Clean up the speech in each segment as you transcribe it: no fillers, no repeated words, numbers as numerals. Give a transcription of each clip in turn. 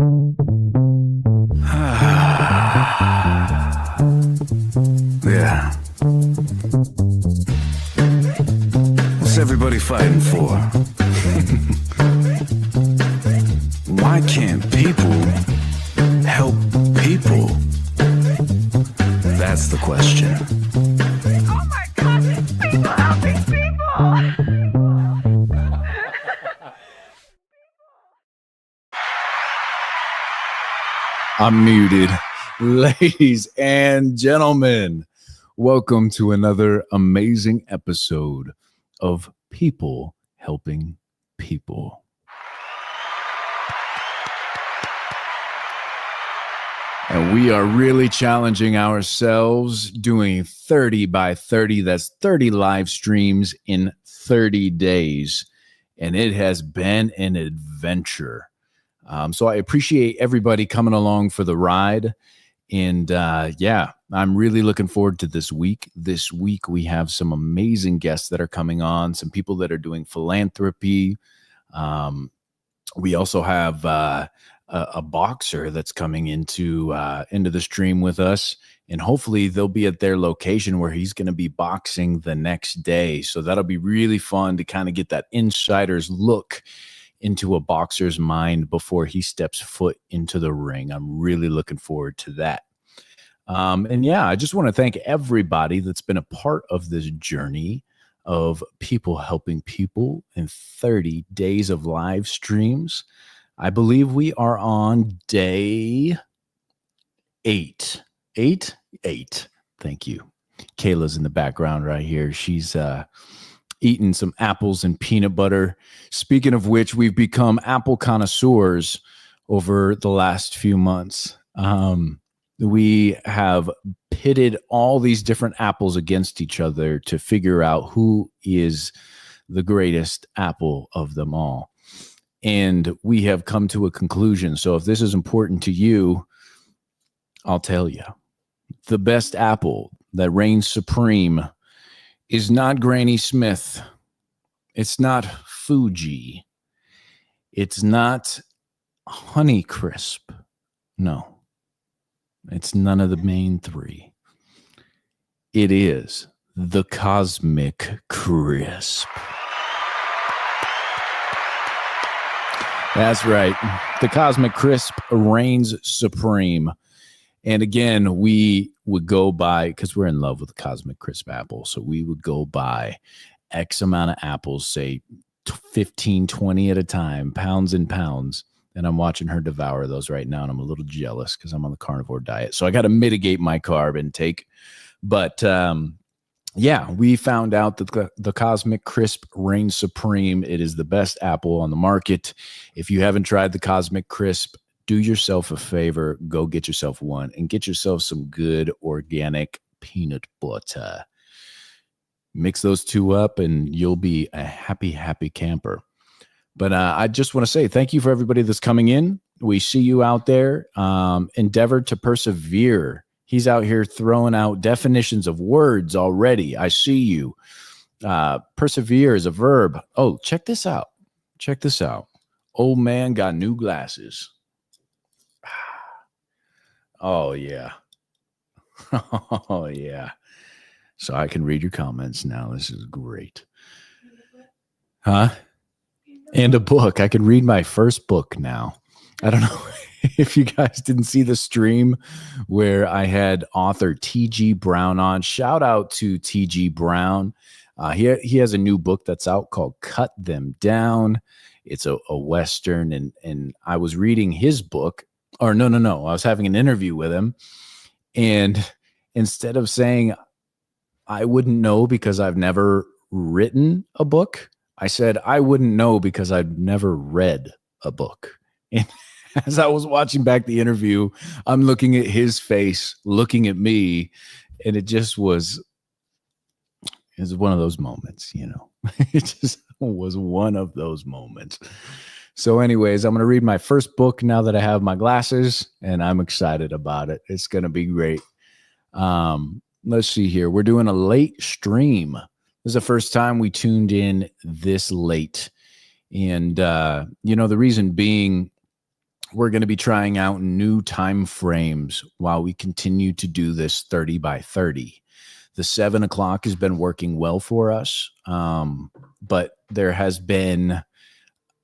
Yeah. What's everybody fighting for? Why can't people help people? That's the question. Oh my gosh, it's people helping people! I'm muted. Ladies and gentlemen, welcome to another amazing episode of People Helping People. And we are really challenging ourselves doing 30 by 30. That's 30 live streams in 30 days. And it has been an adventure. So I appreciate everybody coming along for the ride. And I'm really looking forward to this week. This week, we have some amazing guests that are coming on, some people that are doing philanthropy. We also have a boxer that's coming into the stream with us. And hopefully they'll be at their location where he's going to be boxing the next day. So that'll be really fun to kind of get that insider's look into a boxer's mind before he steps foot into the ring. I'm really looking forward to that. I just want to thank everybody that's been a part of this journey of people helping people in 30 days of live streams. I believe we are on day 8. 8? Thank you. Kayla's in the background right here. She's eating some apples and peanut butter. Speaking of which, we've become apple connoisseurs over the last few months. We have pitted all these different apples against each other to figure out who is the greatest apple of them all. And we have come to a conclusion. So if this is important to you, I'll tell you. The best apple that reigns supreme is not Granny Smith. It's not Fuji. It's not Honeycrisp. No. It's none of the main three. It is the Cosmic Crisp. That's right. The Cosmic Crisp reigns supreme. And again, we would go by, because we're in love with the Cosmic Crisp apple, so we would go buy X amount of apples, say 15, 20 at a time, pounds and pounds. And I'm watching her devour those right now, and I'm a little jealous because I'm on the carnivore diet. So I got to mitigate my carb intake. But we found out that the Cosmic Crisp reigns supreme. It is the best apple on the market. If you haven't tried the Cosmic Crisp, do yourself a favor, go get yourself one and get yourself some good organic peanut butter. Mix those two up and you'll be a happy, happy camper. But I just want to say thank you for everybody that's coming in. We see you out there. Endeavor to persevere. He's out here throwing out definitions of words already. I see you. Persevere is a verb. Oh, check this out. Check this out. Old man got new glasses. Oh, yeah. Oh, yeah. So I can read your comments now. This is great. Huh? And a book. I can read my first book now. I don't know if you guys didn't see the stream where I had author T.G. Brown on. Shout out to T.G. Brown. He has a new book that's out called Cut Them Down. It's a Western, and I was reading his book. Or no. I was having an interview with him. And instead of saying, I wouldn't know because I've never written a book, I said, I wouldn't know because I've never read a book. And as I was watching back the interview, I'm looking at his face, looking at me, and it was one of those moments, you know. It just was one of those moments. So anyways, I'm going to read my first book now that I have my glasses, and I'm excited about it. It's going to be great. Let's see here. We're doing a late stream. This is the first time we tuned in this late. And, the reason being we're going to be trying out new time frames while we continue to do this 30 by 30. The 7 o'clock has been working well for us, but there has been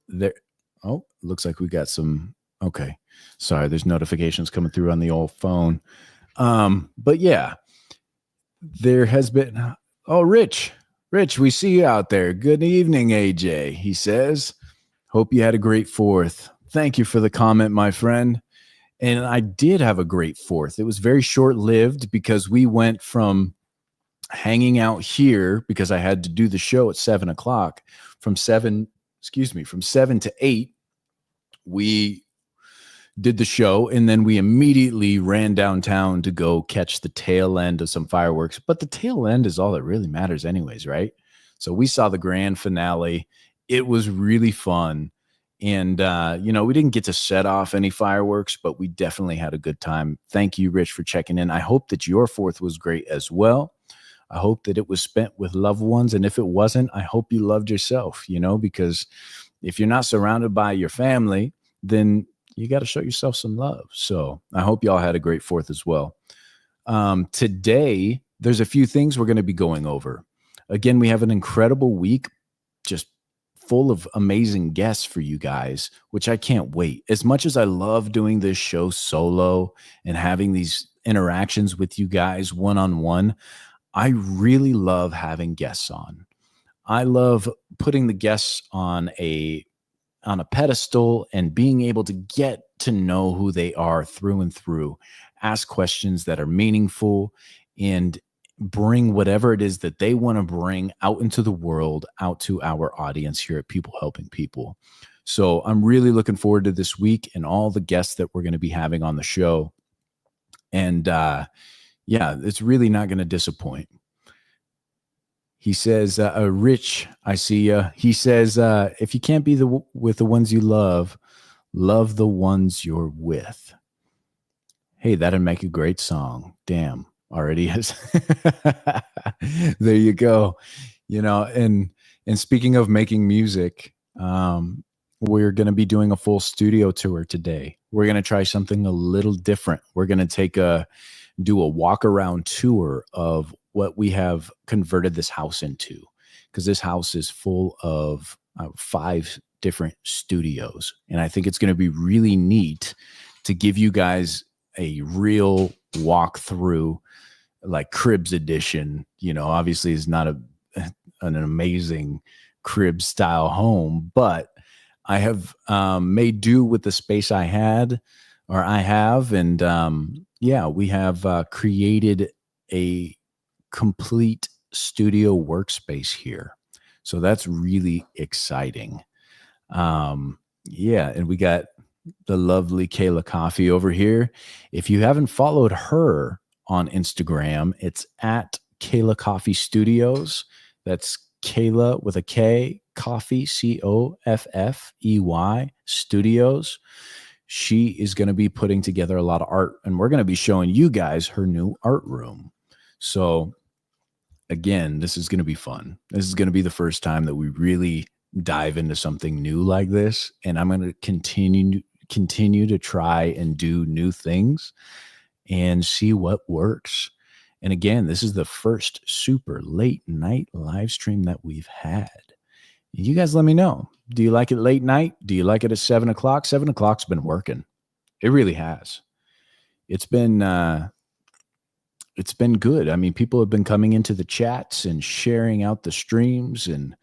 there. Oh, looks like we got some. Okay, sorry, there's notifications coming through on the old phone. But yeah, there has been. Oh, Rich, we see you out there. Good evening, AJ. He says, "Hope you had a great 4th." Thank you for the comment, my friend. And I did have a great 4th. It was very short-lived because we went from hanging out here because I had to do the show at 7 o'clock. From 7 to 8, we did the show, and then we immediately ran downtown to go catch the tail end of some fireworks. But the tail end is all that really matters anyways, right? So we saw the grand finale. It was really fun. And, we didn't get to set off any fireworks, but we definitely had a good time. Thank you, Rich, for checking in. I hope that your 4th was great as well. I hope that it was spent with loved ones. And if it wasn't, I hope you loved yourself, because if you're not surrounded by your family, then you got to show yourself some love. So I hope y'all had a great 4th as well. Today, there's a few things we're going to be going over. Again, we have an incredible week, just full of amazing guests for you guys, which I can't wait. As much as I love doing this show solo and having these interactions with you guys one-on-one, I really love having guests on. I love putting the guests on a pedestal and being able to get to know who they are through and through, ask questions that are meaningful, and bring whatever it is that they want to bring out into the world, out to our audience here at People Helping People. So I'm really looking forward to this week and all the guests that we're going to be having on the show. And it's really not going to disappoint. He says, Rich, I see you. He says, if you can't be with the ones you love the ones you're with. Hey, that'd make a great song. Damn. Already is. There you go. And speaking of making music, we're going to be doing a full studio tour today. We're going to try something a little different. We're going to do a walk around tour of what we have converted this house into, because this house is full of 5 different studios. And I think it's going to be really neat to give you guys a real walk through, like Cribs edition. Obviously it's not an amazing crib style home, but I have made do with the space I have. And we have created a complete studio workspace here. So that's really exciting. And we got the lovely Kayla Coffee over here. If you haven't followed her on Instagram, it's at Kayla Coffee Studios. That's Kayla with a K, Coffee, Coffey Studios. She is going to be putting together a lot of art, and we're going to be showing you guys her new art room. So again, this is going to be fun. This is going to be the first time that we really dive into something new like this, and I'm going to continue to try and do new things and see what works. And again, this is the first super late night live stream that we've had. You guys let me know. Do you like it late night? Do you like it at 7 o'clock? 7 o'clock's been working. It really has. It's been good. I mean, people have been coming into the chats and sharing out the streams. And,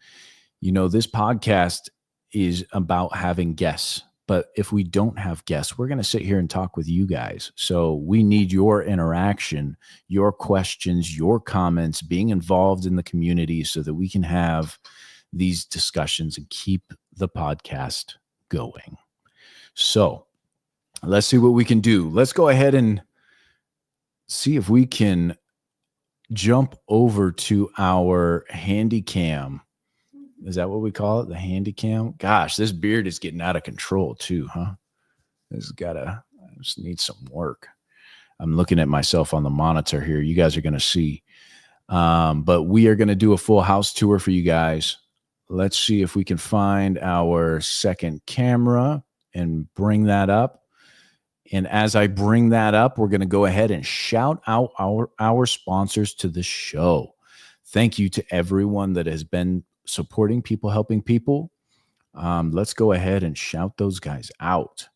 this podcast is about having guests. But if we don't have guests, we're going to sit here and talk with you guys. So we need your interaction, your questions, your comments, being involved in the community so that we can have these discussions and keep the podcast going. So let's see what we can do. Let's go ahead and see if we can jump over to our handy cam. Is that what we call it? The handy cam? Gosh, this beard is getting out of control too, huh? I just need some work. I'm looking at myself on the monitor here. You guys are going to see. But we are going to do a full house tour for you guys. Let's see if we can find our second camera and bring that up. And as I bring that up, we're going to go ahead and shout out our sponsors to the show. Thank you to everyone that has been supporting People Helping People. Let's go ahead and shout those guys out.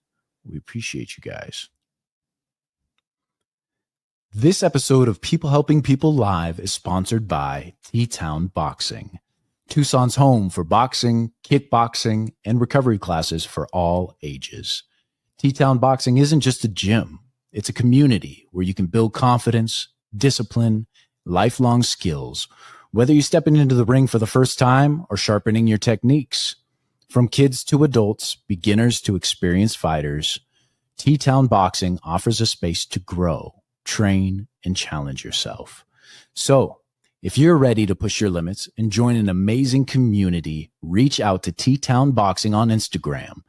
We appreciate you guys. This episode of People Helping People Live is sponsored by T-Town Boxing, Tucson's home for boxing, kickboxing, and recovery classes for all ages. T-Town Boxing isn't just a gym. It's a community where you can build confidence, discipline, lifelong skills, whether you're stepping into the ring for the first time or sharpening your techniques. From kids to adults, beginners to experienced fighters, T-Town Boxing offers a space to grow, train, and challenge yourself. So, if you're ready to push your limits and join an amazing community, reach out to T-Town Boxing on Instagram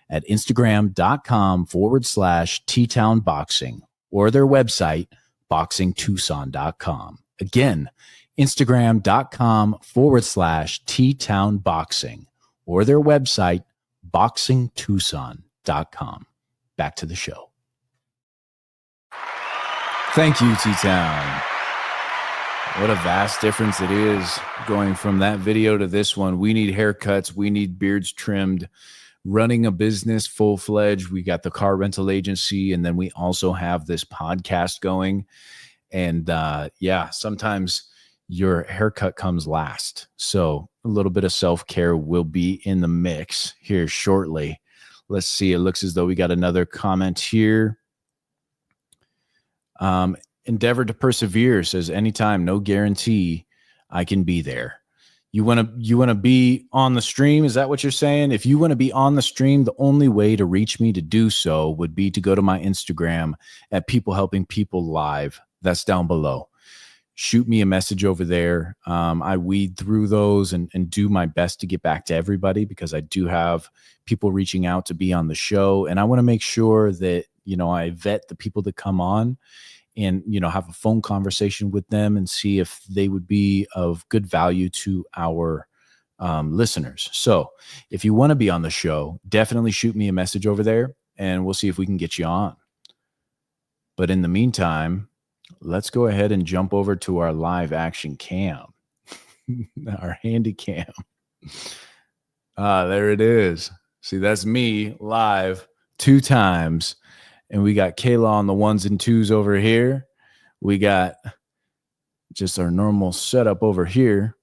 at instagram.com/T-Town Boxing or their website, boxingtucson.com. Again, instagram.com/T-Town Boxing or their website, boxingtucson.com. Back to the show. Thank you, T-Town. What a vast difference it is going from that video to this one. We need haircuts. We need beards trimmed. Running a business full-fledged. We got the car rental agency, and then we also have this podcast going. And sometimes your haircut comes last. So a little bit of self-care will be in the mix here shortly. Let's see. It looks as though we got another comment here. Endeavor to persevere says, anytime, no guarantee I can be there. You want to be on the stream? Is that what you're saying? If you want to be on the stream, the only way to reach me to do so would be to go to my Instagram at People Helping People Live. That's down below. Shoot me a message over there. I weed through those and do my best to get back to everybody because I do have people reaching out to be on the show. And I want to make sure that, I vet the people that come on and, have a phone conversation with them and see if they would be of good value to our listeners. So if you want to be on the show, definitely shoot me a message over there and we'll see if we can get you on. But in the meantime, let's go ahead and jump over to our live action cam, our handy cam. There it is. See, that's me live 2 times. And we got Kayla on the 1s and 2s over here. We got just our normal setup over here.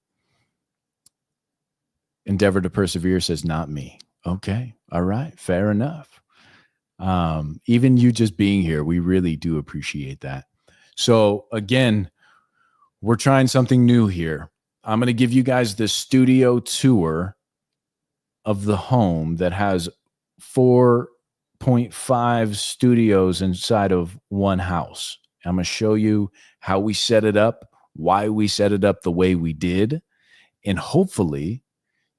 Endeavor to persevere says, not me. Okay. All right. Fair enough. Even you just being here, we really do appreciate that. So again, we're trying something new here. I'm going to give you guys the studio tour of the home that has 4.5 studios inside of one house. I'm going to show you how we set it up, why we set it up the way we did. And hopefully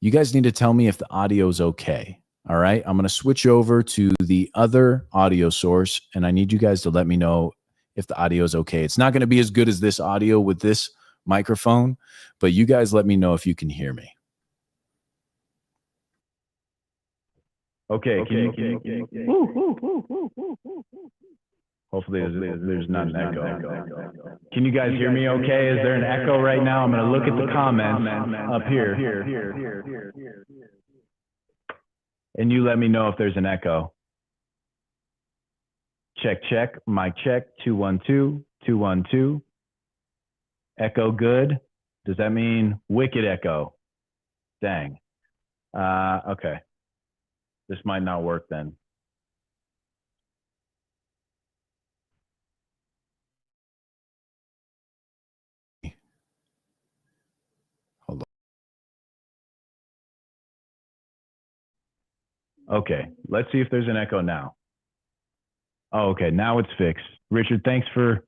you guys need to tell me if the audio is okay. All right. I'm going to switch over to the other audio source and I need you guys to let me know if the audio is okay. It's not going to be as good as this audio with this microphone, but you guys let me know if you can hear me. Okay. Hopefully there's not an echo. Can you guys hear me okay? Is there an echo right now? I'm going to look at the comments up here. And you let me know if there's an echo. Check. Mic check. 212. 212. Echo good. Does that mean wicked echo? Dang. Okay. This might not work then. Hold on. Okay, let's see if there's an echo now. Oh, okay, now it's fixed. Richard, thanks for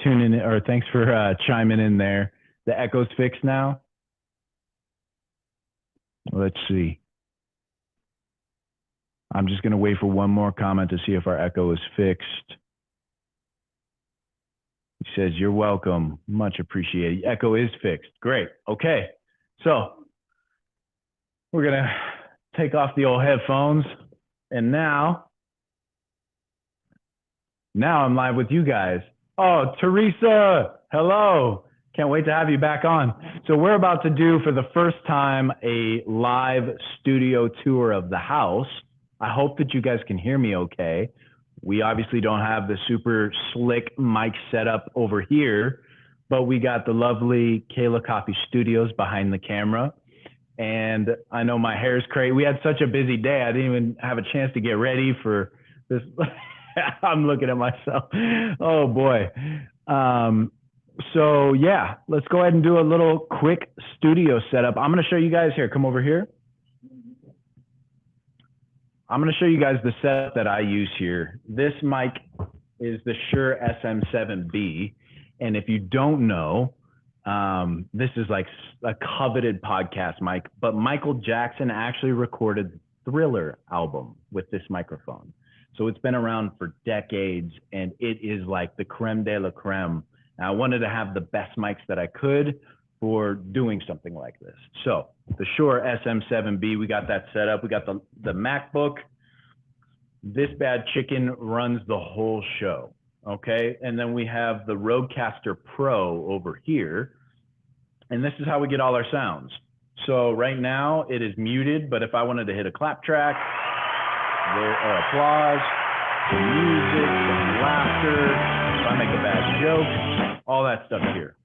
tuning in, or thanks for chiming in there. The echo's fixed now. Let's see. I'm just going to wait for one more comment to see if our echo is fixed. He says, you're welcome. Much appreciated. Echo is fixed. Great. Okay. So we're going to take off the old headphones And now I'm live with you guys. Oh, Teresa, hello. Can't wait to have you back on. So we're about to do for the first time a live studio tour of the house. I hope that you guys can hear me okay. We obviously don't have the super slick mic setup over here, but we got the lovely Kayla Coffee Studios behind the camera. And I know my hair's crazy. We had such a busy day. I didn't even have a chance to get ready for this. I'm looking at myself. Oh boy. So yeah, let's go ahead and do a little quick studio setup. I'm going to show you guys here. Come over here. I'm going to show you guys the setup that I use here. This mic is the Shure SM7B. And if you don't know, this is like a coveted podcast mic, but Michael Jackson actually recorded the Thriller album with this microphone. So it's been around for decades and it is like the creme de la creme. And I wanted to have the best mics that I could for doing something like this. So the Shure SM7B, we got that set up. We got the MacBook. This bad chicken runs the whole show. Okay. And then we have the Rodecaster Pro over here. And this is how we get all our sounds. So right now it is muted, but if I wanted to hit a clap track, there are applause, some music, some laughter, if I make a bad joke, all that stuff here.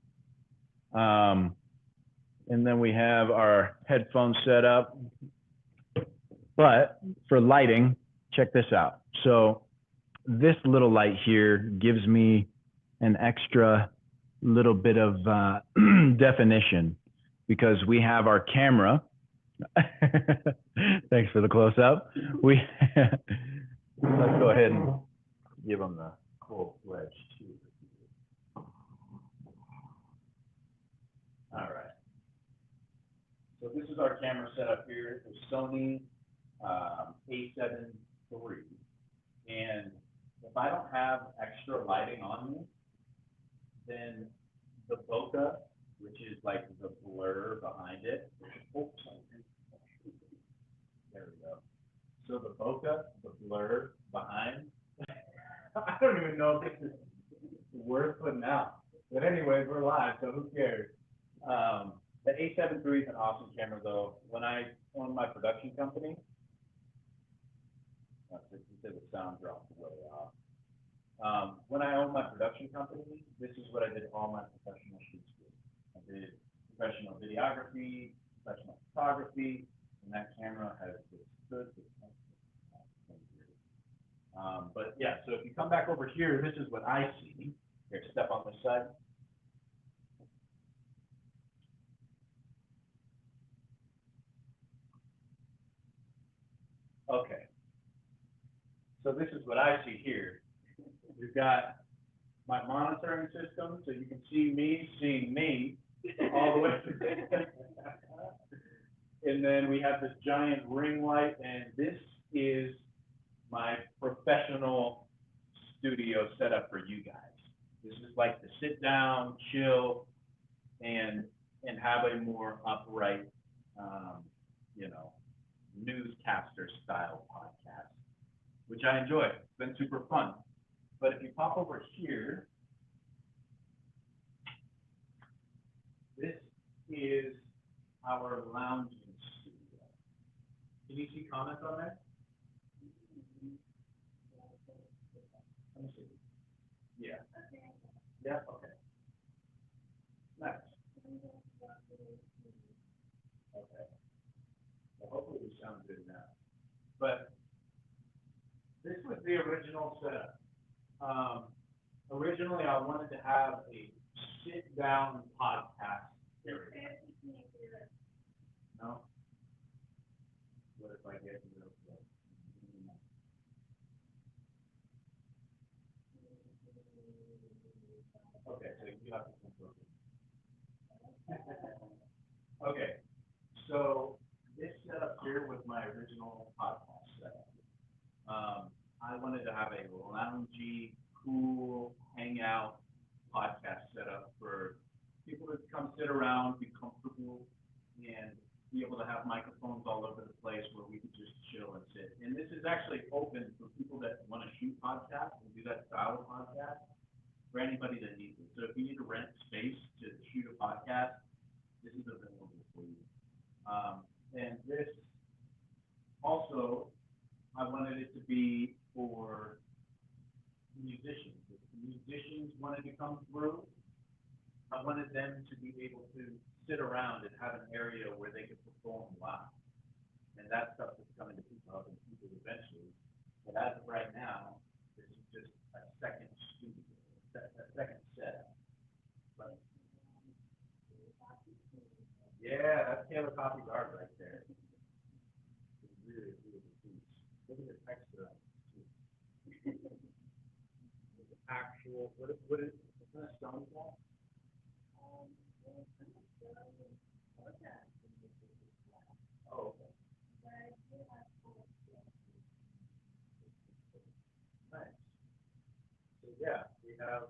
And then we have our headphones set up. But for lighting, check this out. So this little light here gives me an extra little bit of definition because we have our camera. Thanks for the close-up. Let's go ahead and give them the full-fledged. All right. So this is our camera setup here. It's Sony A7 III. And if I don't have extra lighting on me, then the bokeh, which is like the blur behind it. Oh, there we go. So the bokeh, the blur behind, I don't even know if this is worth putting out. But anyways, we're live, so who cares? The A7 III is an awesome camera though. When I owned my production company, the sound dropped way off. When I owned my production company, this is what I did all my professional shoots with. I did professional videography, professional photography, and that camera has good. But yeah, so if you come back over here, this is what I see. Here, step on this side. Okay. So this is what I see here. We've got my monitoring system, so you can see me seeing me all the way through. And then we have this giant ring light, and this is my professional studio setup for you guys. This is like to sit down, chill, and have a more upright, newscaster style podcast, which I enjoy. It's been super fun. But if you pop over here, this is our lounging studio. Can you see comments on that? Let me see. Yeah. Yeah, okay. Nice. Okay. Well, hopefully we sound good now. But this was the original setup. Originally, I wanted to have a sit-down podcast area. No? What if I get real close? Okay, so you have to come closer. Okay, so this setup here was my original podcast setup. I wanted to have a loungy, cool, hangout podcast setup for people to come sit around, be comfortable, and be able to have microphones all over the place where we could just chill and sit. And this is actually open for people that want to shoot podcasts and do that style of podcast, for anybody that needs it. So if you need to rent space to shoot a podcast, this is available for you. And this also, I wanted it to be for musicians. If the musicians wanted to come through, I wanted them to be able to sit around and have an area where they could perform live. And that stuff is coming to people eventually. But as of right now, this is just a second studio, a second set. But yeah, that's Taylor Coffey's art right there. It's really, really cool. Look at the texture. Actual, what kind of stone is that? Oh, okay. Nice. So yeah, we have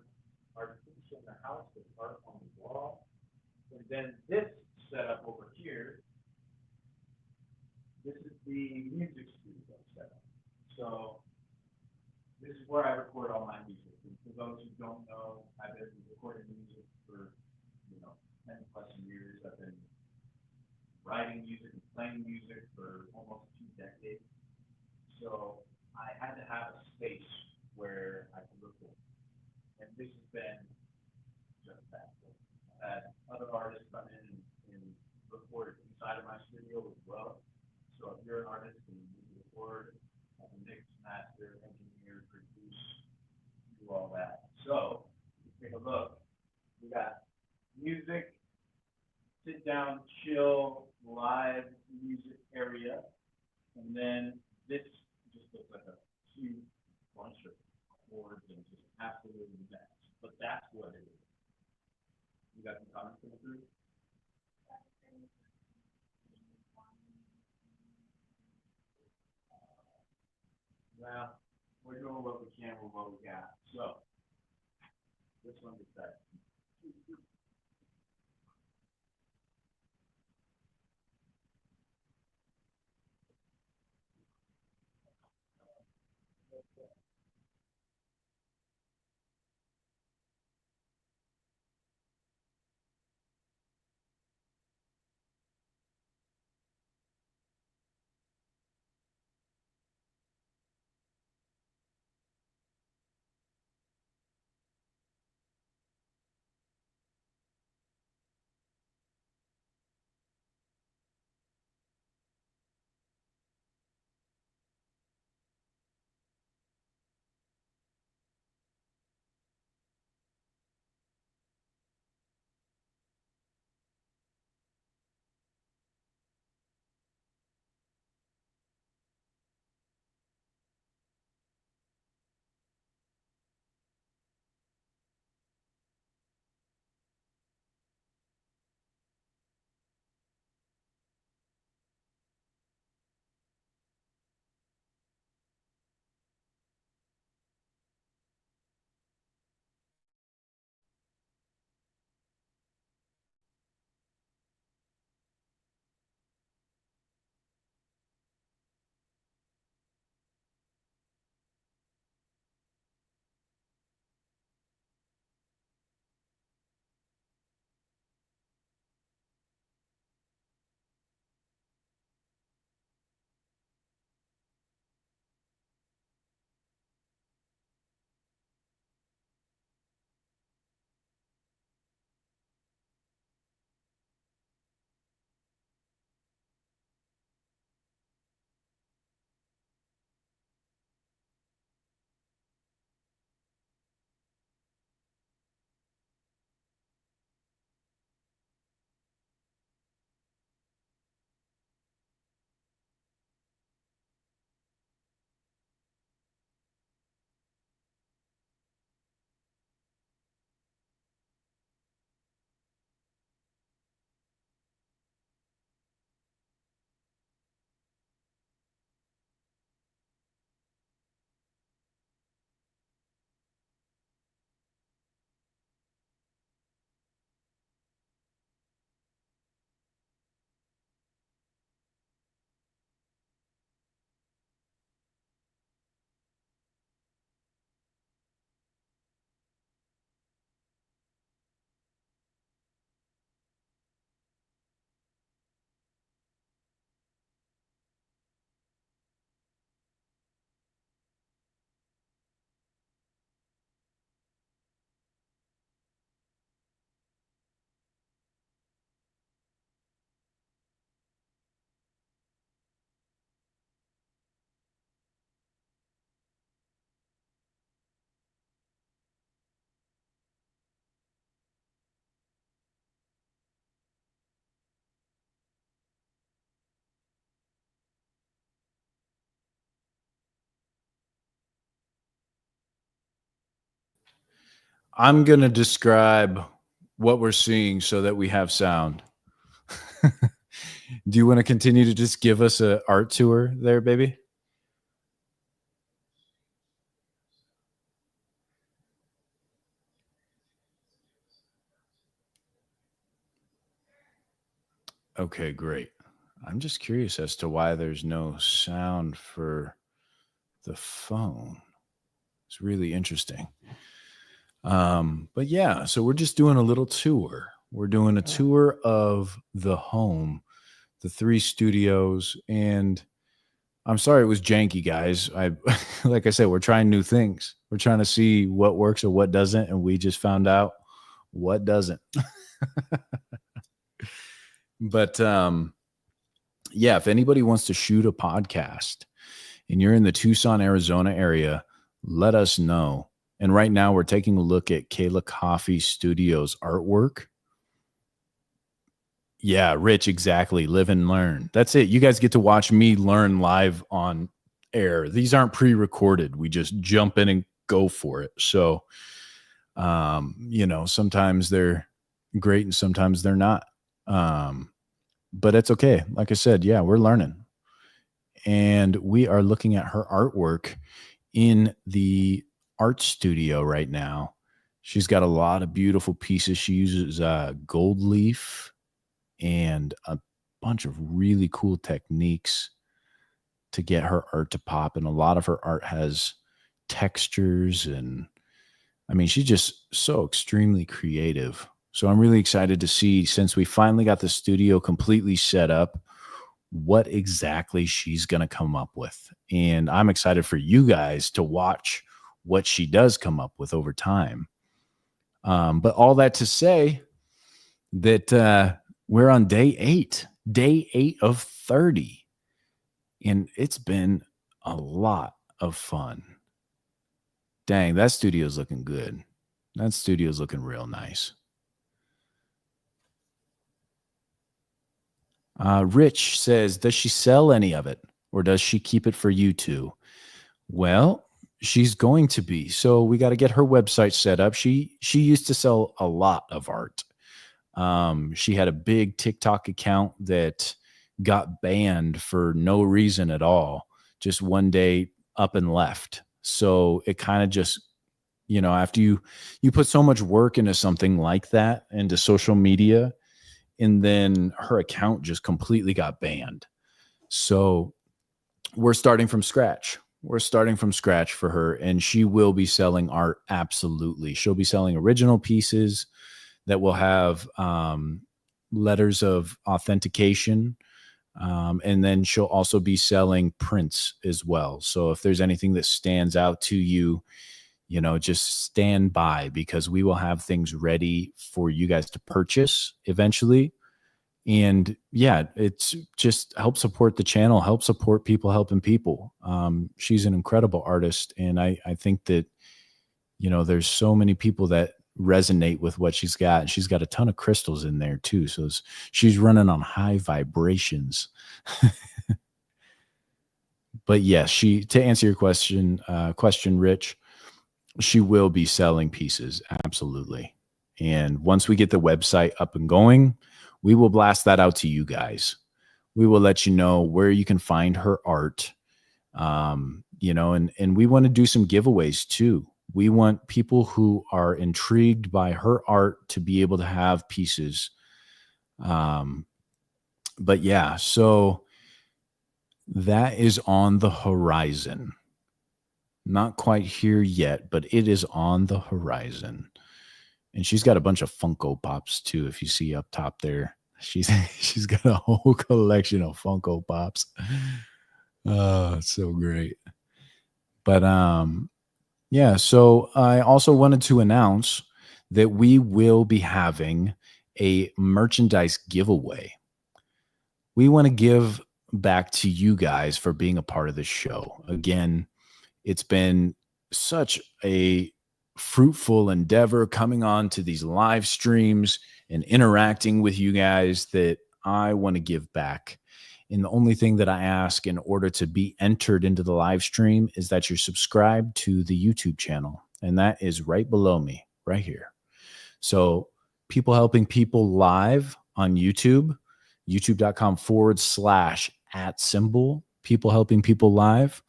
our piece in the house with art on the wall. And then this setup over here, this is the music studio setup. So this is where I record all my music. And for those who don't know, I've been recording music for, 10 plus years. I've been writing music and playing music for almost 2 decades. So I had to have a space where I could record. And this has been just that. I've had other artists come in and record inside of my studio as well. So if you're an artist and you need to record, have a mix, master, engineer, produce, do all that. So take a look. We got music, sit down, chill, live music area. And then this just looks like a huge bunch of chords and just absolutely nuts. But that's what it is. You got some comments coming through? Well, we're doing what we can with what we got. So, this one gets that. I'm going to describe what we're seeing so that we have sound. Do you want to continue to just give us an art tour there, baby? Okay, great. I'm just curious as to why there's no sound for the phone. It's really interesting. But yeah, so we're just doing a little tour. We're doing a tour of the home, the 3 studios, and I'm sorry it was janky, guys. Like I said, we're trying new things. We're trying to see what works or what doesn't, and we just found out what doesn't. But yeah, if anybody wants to shoot a podcast and you're in the Tucson, Arizona area, let us know. And right now we're taking a look at Kayla Coffee Studios artwork. Yeah, Rich, exactly. Live and learn. That's it. You guys get to watch me learn live on air. These aren't pre-recorded. We just jump in and go for it. So, you know, sometimes they're great and sometimes they're not. But it's okay. Like I said, yeah, we're learning. And we are looking at her artwork in the art studio right now. She's got a lot of beautiful pieces. She uses gold leaf and a bunch of really cool techniques to get her art to pop. And a lot of her art has textures. And I mean, she's just so extremely creative. So I'm really excited to see, since we finally got the studio completely set up, what exactly she's going to come up with. And I'm excited for you guys to watch what she does come up with over time. But all that to say that we're on day 8 of 30. And it's been a lot of fun. Dang, that studio's looking good. That studio's looking real nice. Rich says, does she sell any of it or does she keep it for you two? Well, she's going to be. So we got to get her website set up. She used to sell a lot of art. She had a big TikTok account that got banned for no reason at all. Just one day up and left. So it kind of just, you know, after you put so much work into something like that, into social media, and then her account just completely got banned. So we're starting from scratch. We're starting from scratch for her, and she will be selling art. Absolutely. She'll be selling original pieces that will have letters of authentication. And then she'll also be selling prints as well. So if there's anything that stands out to you, you know, just stand by, because we will have things ready for you guys to purchase eventually. And yeah, it's just help support the channel, help support people helping people. She's an incredible artist. And I think that, you know, there's so many people that resonate with what she's got. And she's got a ton of crystals in there too. So she's running on high vibrations. But yes, to answer your question, Rich, she will be selling pieces. Absolutely. And once we get the website up and going, we will blast that out to you guys. We will let you know where you can find her art. You know, and we want to do some giveaways too. We want people who are intrigued by her art to be able to have pieces. But yeah, so that is on the horizon. Not quite here yet, but it is on the horizon. And she's got a bunch of Funko Pops too. If you see up top there, she's got a whole collection of Funko Pops. Oh, it's so great. But yeah, so I also wanted to announce that we will be having a merchandise giveaway. We want to give back to you guys for being a part of this show. Again, it's been such a fruitful endeavor coming on to these live streams and interacting with you guys that I want to give back. And the only thing that I ask in order to be entered into the live stream is that you're subscribed to the YouTube channel. And that is right below me, right here. So People Helping People Live on YouTube, youtube.com/@ People Helping People Live.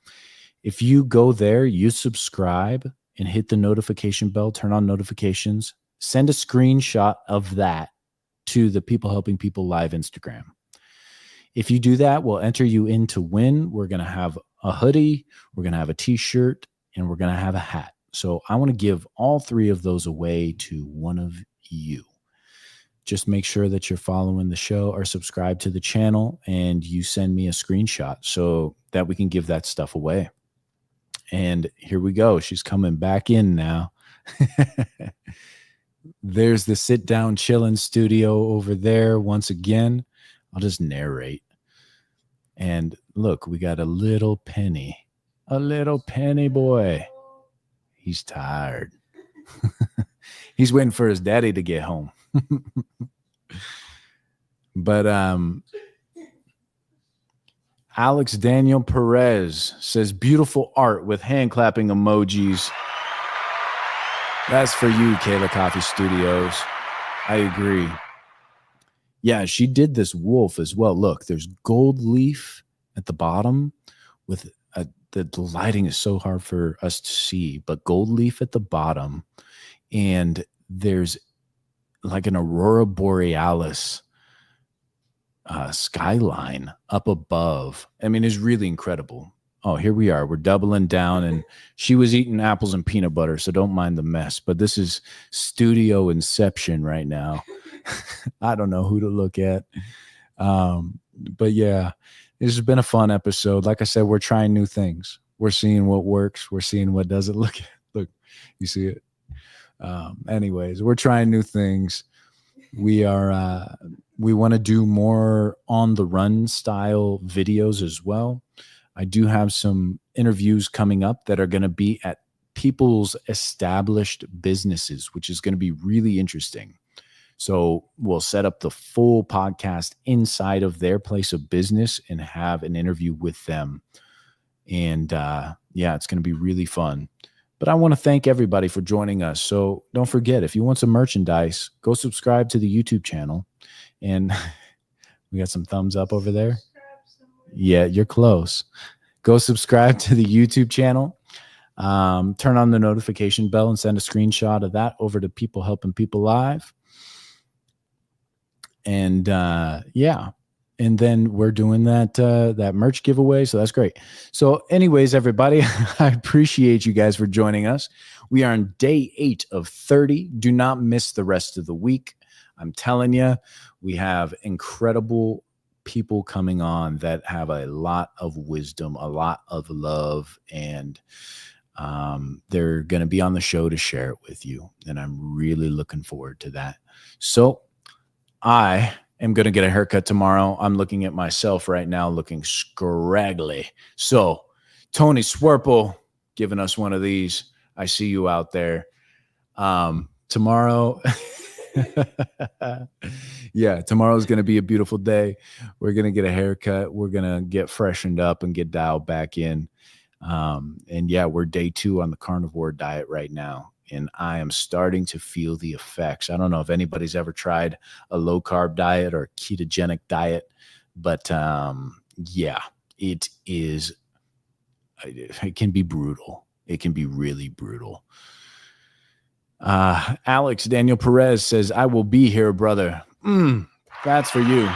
If you go there, you subscribe and hit the notification bell, turn on notifications, send a screenshot of that to the People Helping People Live Instagram. If you do that, we'll enter you in to win. We're going to have a hoodie, we're going to have a t-shirt, and we're going to have a hat. So I want to give all three of those away to one of you. Just make sure that you're following the show or subscribe to the channel, and you send me a screenshot so that we can give that stuff away. And here we go. She's coming back in now. There's the sit down chillin' studio over there. Once again, I'll just narrate. And look, we got a little Penny boy. He's tired. He's waiting for his daddy to get home. But Alex Daniel Perez says, beautiful art with hand clapping emojis. That's for you, Kayla Coffee Studios. I agree. Yeah, she did this wolf as well. Look, there's gold leaf at the bottom with the lighting is so hard for us to see, but gold leaf at the bottom, and there's like an aurora borealis skyline up above. I mean, it's really incredible. Oh, here we are. We're doubling down, and she was eating apples and peanut butter, so don't mind the mess. But this is studio inception right now. I don't know who to look at. But yeah, this has been a fun episode. Like I said, we're trying new things. We're seeing what works. We're seeing what doesn't. Look, you see it. Anyways, we're trying new things. We want to do more on the run style videos as well. I do have some interviews coming up that are going to be at people's established businesses, which is going to be really interesting. So we'll set up the full podcast inside of their place of business and have an interview with them. And yeah, it's going to be really fun. But I want to thank everybody for joining us. So don't forget, if you want some merchandise, go subscribe to the YouTube channel. And we got some thumbs up over there. Yeah, you're close. Go subscribe to the YouTube channel. Turn on the notification bell and send a screenshot of that over to People Helping People Live. And yeah, and then we're doing that merch giveaway, so that's great. So anyways, everybody, I appreciate you guys for joining us. We are on day 8 of 30. Do not miss the rest of the week. I'm telling you, we have incredible people coming on that have a lot of wisdom, a lot of love, and they're going to be on the show to share it with you. And I'm really looking forward to that. So I am going to get a haircut tomorrow. I'm looking at myself right now looking scraggly. So Tony Swerple giving us one of these. I see you out there. Tomorrow. Yeah, tomorrow's going to be a beautiful day. We're going to get a haircut. We're going to get freshened up and get dialed back in. And yeah, we're day 2 on the carnivore diet right now. And I am starting to feel the effects. I don't know if anybody's ever tried a low carb diet or a ketogenic diet, but yeah, it can be brutal. It can be really brutal. Alex Daniel Perez says, I will be here, brother. That's for you.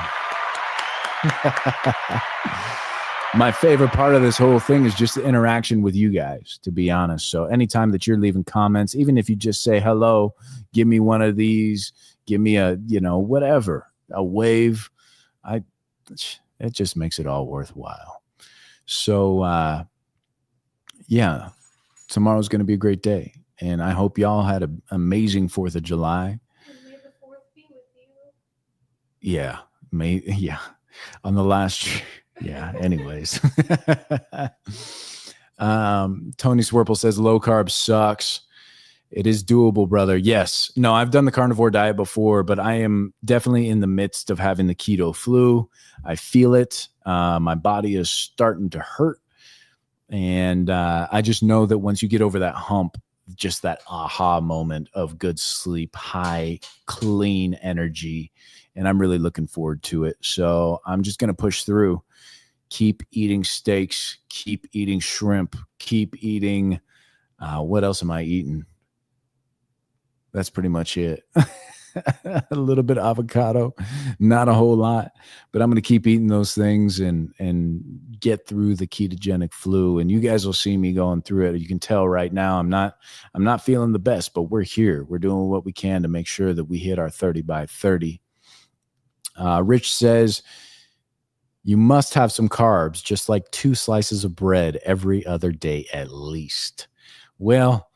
My favorite part of this whole thing is just the interaction with you guys, to be honest. So anytime that you're leaving comments, even if you just say hello, give me one of these, give me a, whatever, a wave, it just makes it all worthwhile. So, yeah, tomorrow's going to be a great day. And I hope y'all had an amazing 4th of July. May the 4th be with you. Yeah. On the last... Yeah. Anyways, Tony Swerple says low carb sucks. It is doable, brother. Yes. No, I've done the carnivore diet before, but I am definitely in the midst of having the keto flu. I feel it. My body is starting to hurt. And I just know that once you get over that hump, just that aha moment of good sleep, high, clean energy. And I'm really looking forward to it. So I'm just going to push through, keep eating steaks, keep eating shrimp, keep eating. What else am I eating? That's pretty much it. A little bit of avocado, not a whole lot, but I'm going to keep eating those things and get through the ketogenic flu. And you guys will see me going through it. You can tell right now I'm not feeling the best, but we're here. We're doing what we can to make sure that we hit our 30 by 30. Rich says, you must have some carbs, just like 2 slices of bread every other day at least. Well,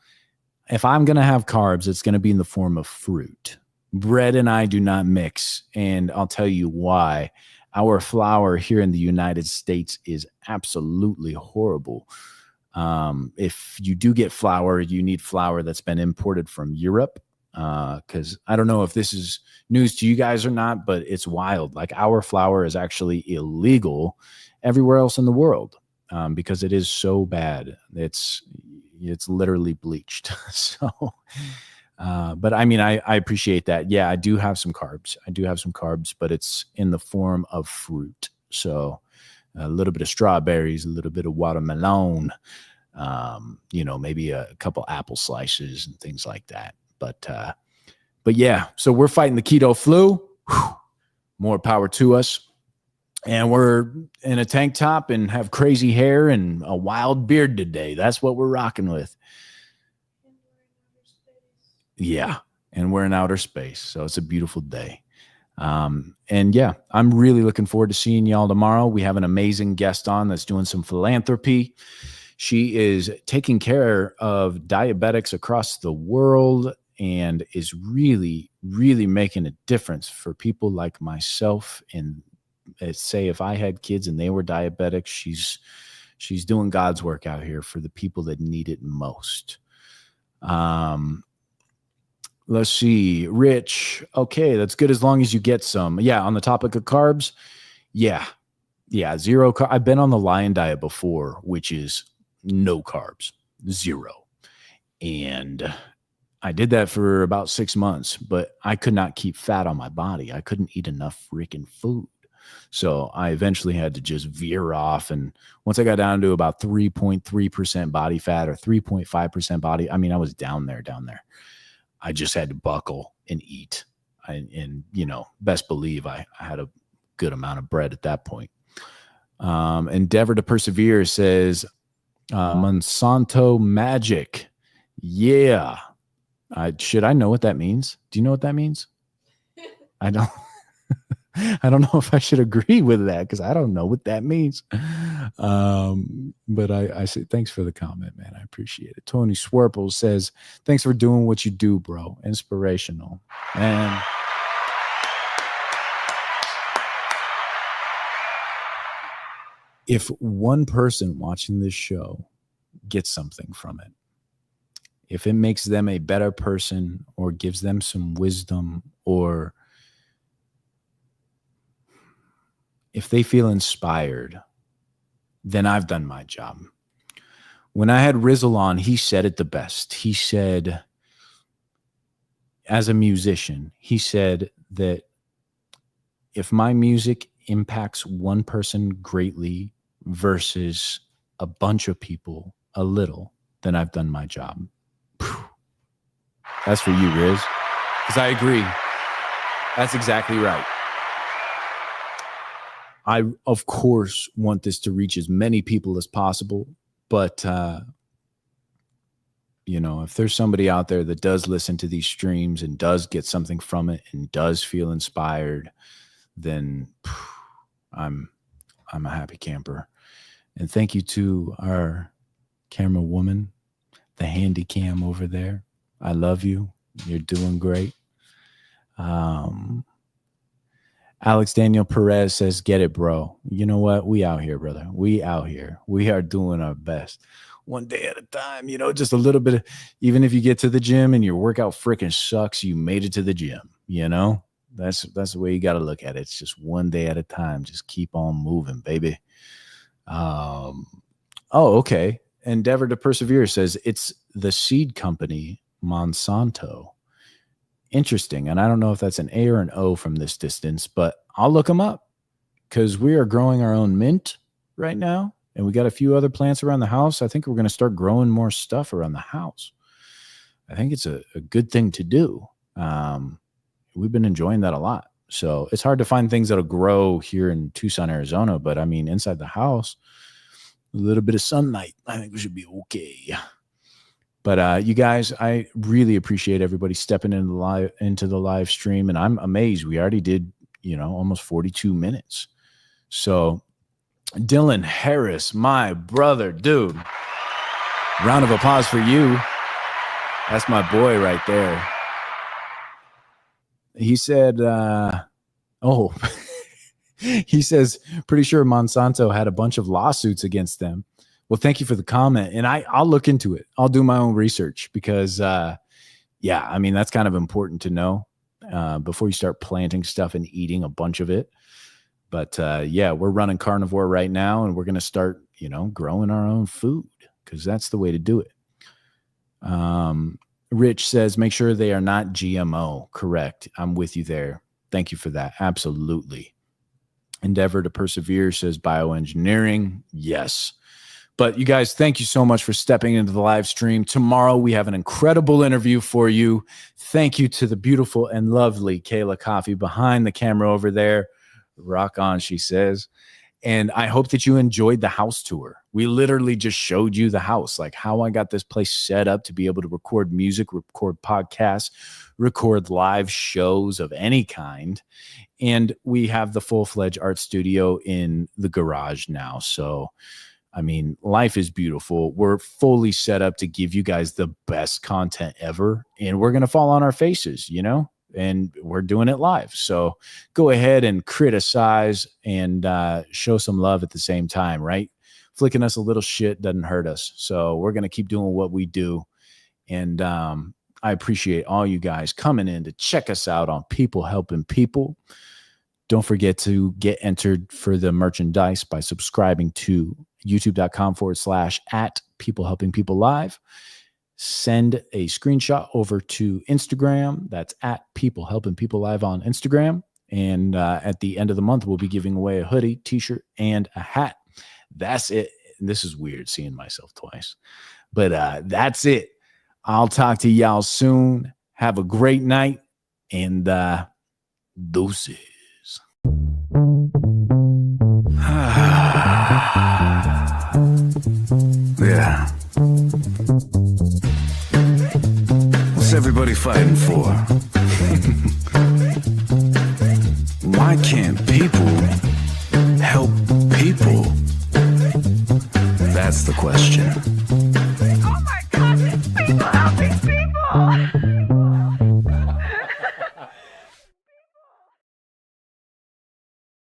if I'm going to have carbs, it's going to be in the form of fruit. Bread and I do not mix, and I'll tell you why. Our flour here in the United States is absolutely horrible. If you do get flour, you need flour that's been imported from Europe, because I don't know if this is news to you guys or not, but it's wild. Like, our flour is actually illegal everywhere else in the world because it is so bad. It's literally bleached. So, but I mean, I appreciate that. Yeah, I do have some carbs. But it's in the form of fruit. So a little bit of strawberries, a little bit of watermelon, maybe a couple apple slices and things like that. But yeah, so we're fighting the keto flu. Whew, more power to us. And we're in a tank top and have crazy hair and a wild beard today. That's what we're rocking with. Yeah, and we're in outer space, so it's a beautiful day. And yeah, I'm really looking forward to seeing y'all tomorrow. We have an amazing guest on that's doing some philanthropy. She is taking care of diabetics across the world and is really, really making a difference for people like myself. And say if I had kids and they were diabetic, she's doing God's work out here for the people that need it most. Let's see. Rich. Okay, that's good as long as you get some. Yeah, on the topic of carbs. Yeah, zero. I've been on the Lion diet before, which is no carbs, 0. And I did that for about 6 months, but I could not keep fat on my body. I couldn't eat enough freaking food. So I eventually had to just veer off. And once I got down to about 3.3% body fat or 3.5% body, I mean, I was down there. I just had to buckle and eat. And best believe I had a good amount of bread at that point. Endeavor to Persevere says, Monsanto Magic. Yeah. Should I know what that means? Do you know what that means? I don't. I don't know if I should agree with that because I don't know what that means. But I say thanks for the comment, man. I appreciate it. Tony Swerple says, thanks for doing what you do, bro. Inspirational. And if one person watching this show gets something from it, if it makes them a better person or gives them some wisdom, or if they feel inspired, then I've done my job. When I had Rizzle on, he said it the best. He said, as a musician, he said that if my music impacts one person greatly versus a bunch of people a little, then I've done my job. That's for you, Riz. Because I agree. That's exactly right. I, of course, want this to reach as many people as possible. But, if there's somebody out there that does listen to these streams and does get something from it and does feel inspired, then I'm a happy camper. And thank you to our camera woman, the handy cam over there. I love you. You're doing great. Alex Daniel Perez says, get it, bro. You know what? We out here, brother. We out here. We are doing our best. One day at a time, just a little bit. Even if you get to the gym and your workout freaking sucks, you made it to the gym, That's the way you got to look at it. It's just one day at a time. Just keep on moving, baby. Okay. Endeavor to Persevere says it's the seed company Monsanto. Interesting. And I don't know if that's an A or an O from this distance, but I'll look them up because we are growing our own mint right now. And we got a few other plants around the house. I think we're going to start growing more stuff around the house. I think it's a good thing to do. We've been enjoying that a lot. So it's hard to find things that'll grow here in Tucson, Arizona. But I mean, inside the house, a little bit of sunlight, I think we should be okay. But you guys, I really appreciate everybody stepping into the live stream. And I'm amazed. We already did, almost 42 minutes. So Dylan Harris, my brother, dude. Round of applause for you. That's my boy right there. He said, he says, pretty sure Monsanto had a bunch of lawsuits against them. Well, thank you for the comment. And I'll look into it. I'll do my own research because, that's kind of important to know before you start planting stuff and eating a bunch of it. But we're running carnivore right now, and we're going to start, growing our own food because that's the way to do it. Rich says, make sure they are not GMO. Correct. I'm with you there. Thank you for that. Absolutely. Endeavor to Persevere says bioengineering. Yes. But you guys, thank you so much for stepping into the live stream. Tomorrow, we have an incredible interview for you. Thank you to the beautiful and lovely Kayla Coffey behind the camera over there. Rock on, she says. And I hope that you enjoyed the house tour. We literally just showed you the house, like how I got this place set up to be able to record music, record podcasts, record live shows of any kind. And we have the full-fledged art studio in the garage now. So, I mean, life is beautiful. We're fully set up to give you guys the best content ever. And we're going to fall on our faces, and we're doing it live. So go ahead and criticize and show some love at the same time, right? Flicking us a little shit doesn't hurt us. So we're going to keep doing what we do. And I appreciate all you guys coming in to check us out on People Helping People. Don't forget to get entered for the merchandise by subscribing to youtube.com/@PeopleHelpingPeopleLive. Send a screenshot over to Instagram. That's @PeopleHelpingPeopleLive on Instagram. And at the end of the month, we'll be giving away a hoodie, t-shirt, and a hat. That's it. This is weird seeing myself twice. But that's it. I'll talk to y'all soon. Have a great night. And deuces. Yeah. What's everybody fighting for? Why can't people help people? That's the question. Oh my God, it's people helping people!